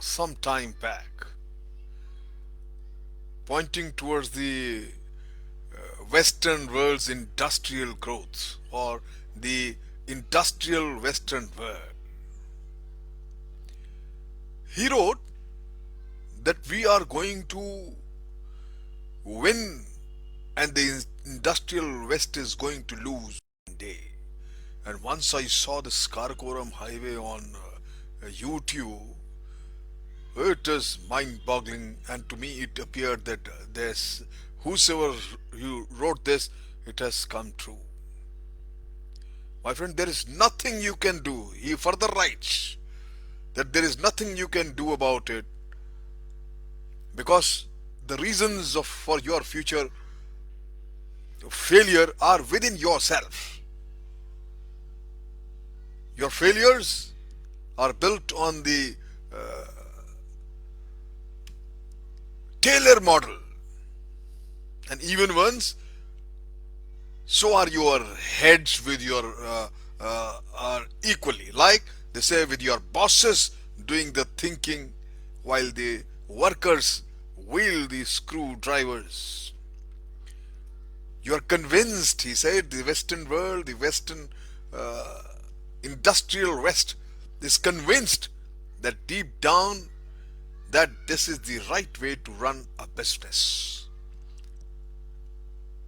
some time back, pointing towards the Western world's industrial growth, or the industrial Western world. He wrote that we are going to win and the industrial West is going to lose one day. And once I saw the Karakoram highway on YouTube, it is mind boggling, and to me it appeared that this, whosoever you wrote this, it has come true. My friend, there is nothing you can do. He further writes that there is nothing you can do about it, because the reasons for your future failure are within yourself. Your failures are built on the Taylor model, and even once, so are your heads with your are equally. Like they say, with your bosses doing the thinking while the workers wield the screwdrivers. You are convinced, he said, the Western world, the Western industrial West is convinced that deep down that this is the right way to run a business.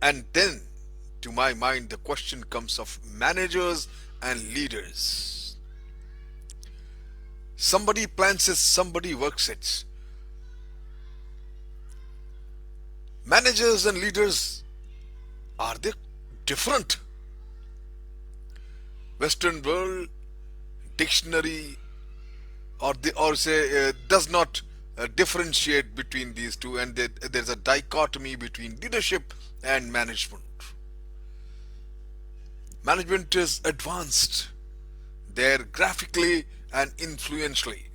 And then, to my mind, the question comes of managers and leaders. Somebody plans it, somebody works it. Managers and leaders, are they different? Western world dictionary or say does not differentiate between these two, and there's a dichotomy between leadership and management. Management is advanced there graphically and influentially.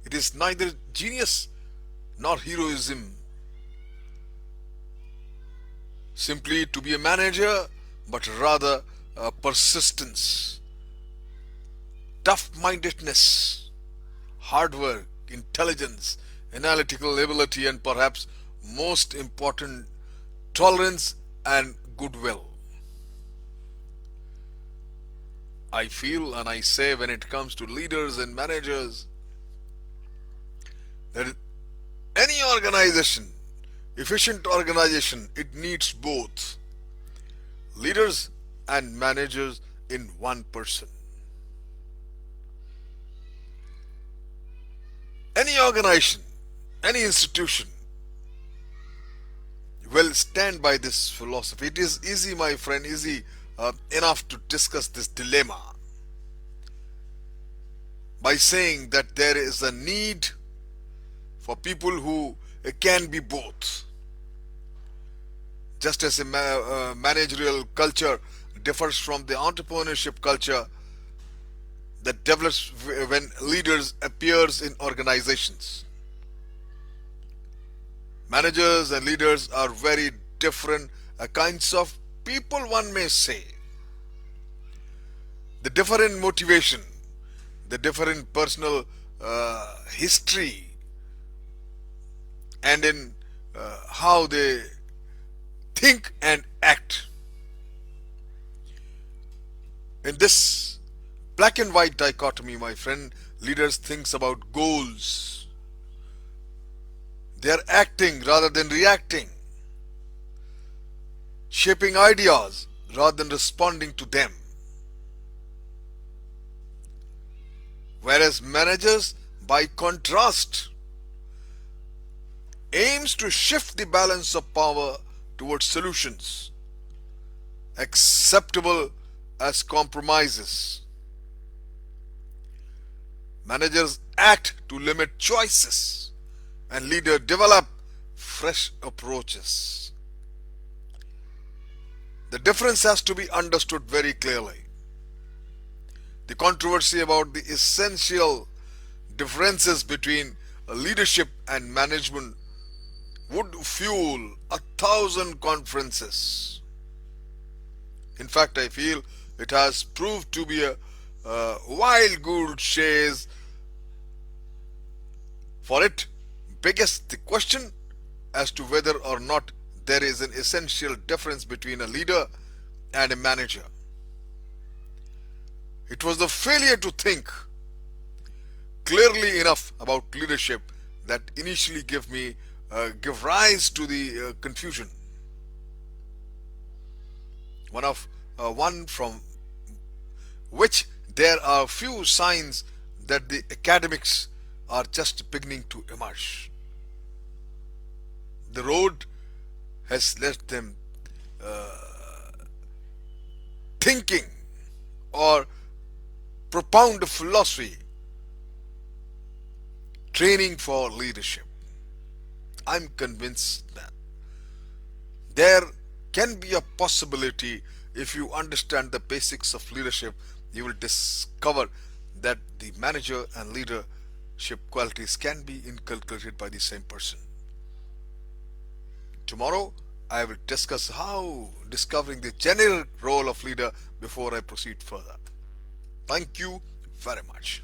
It is neither genius nor heroism simply to be a manager, but rather persistence, tough-mindedness, hard work, intelligence, analytical ability, and perhaps most important, tolerance and goodwill. I feel and I say, when it comes to leaders and managers, that any organization, efficient organization, it needs both leaders and managers in one person. Any organization, any institution will stand by this philosophy. It is easy, my friend, easy enough to discuss this dilemma by saying that there is a need for people who can be both. Just as a managerial culture differs from the entrepreneurship culture that develops when leaders appears in organizations. Managers and leaders are very different kinds of people, one may say. The different motivation, the different personal history, and in how they think and act. In this black and white dichotomy, my friend, leaders thinks about goals. They are acting rather than reacting, shaping ideas rather than responding to them. Whereas managers, by contrast, aims to shift the balance of power towards solutions acceptable as compromises. Managers act to limit choices, and leaders develop fresh approaches. The difference has to be understood very clearly. The controversy about the essential differences between leadership and management would fuel 1,000 conferences. In fact, I feel it has proved to be a wild goose chase For it beggars the question as to whether or not there is an essential difference between a leader and a manager. It was the failure to think clearly enough about leadership that initially give rise to the confusion. One from which there are few signs that the academics are just beginning to emerge. The road has left them thinking or propound a philosophy, training for leadership. I'm convinced that there can be a possibility. If you understand the basics of leadership, you will discover that the manager and leadership qualities can be inculcated by the same person. Tomorrow, I will discuss how discovering the generic role of leader before I proceed further. Thank you very much.